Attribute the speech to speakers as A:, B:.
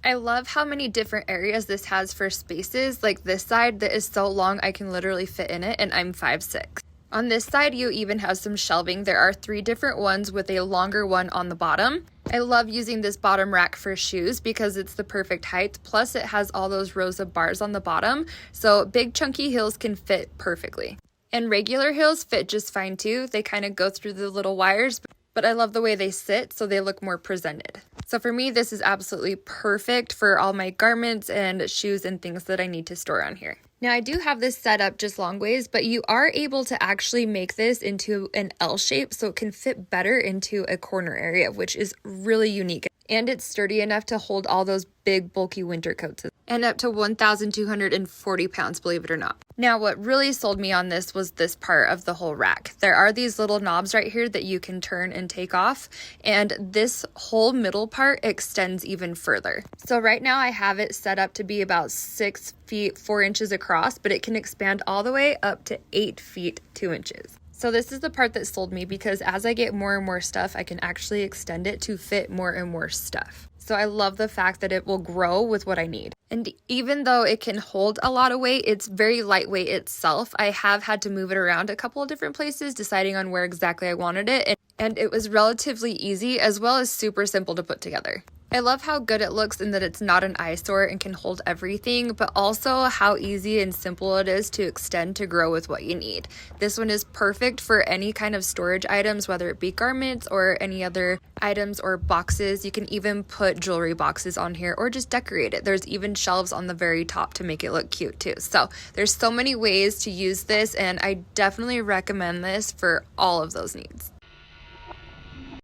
A: I love how many different areas this has for spaces. Like this side that is so long I can literally fit in it, and I'm 5'6". On this side, you even have some shelving. There are 3 different ones with a longer one on the bottom. I love using this bottom rack for shoes because it's the perfect height. Plus it has all those rows of bars on the bottom, so big chunky heels can fit perfectly. And regular heels fit just fine too. They kind of go through the little wires, but I love the way they sit so they look more presented. So for me, this is absolutely perfect for all my garments and shoes and things that I need to store on here. Now I do have this set up just long ways, but you are able to actually make this into an L shape so it can fit better into a corner area, which is really unique. And it's sturdy enough to hold all those big bulky winter coats and up to 1,240 pounds, believe it or not. Now what really sold me on this was this part of the whole rack. There are these little knobs right here that you can turn and take off, and this whole middle part extends even further. So right now I have it set up to be about 6 feet 4 inches across, but it can expand all the way up to 8 feet 2 inches. So this is the part that sold me because as I get more and more stuff, I can actually extend it to fit more and more stuff. So I love the fact that it will grow with what I need. And even though it can hold a lot of weight, it's very lightweight itself. I have had to move it around a couple of different places, deciding on where exactly I wanted it. And it was relatively easy as well as super simple to put together. I love how good it looks and that it's not an eyesore and can hold everything, but also how easy and simple it is to extend to grow with what you need. This one is perfect for any kind of storage items, whether it be garments or any other items or boxes. You can even put jewelry boxes on here or just decorate it. There's even shelves on the very top to make it look cute too. So there's so many ways to use this, and I definitely recommend this for all of those needs.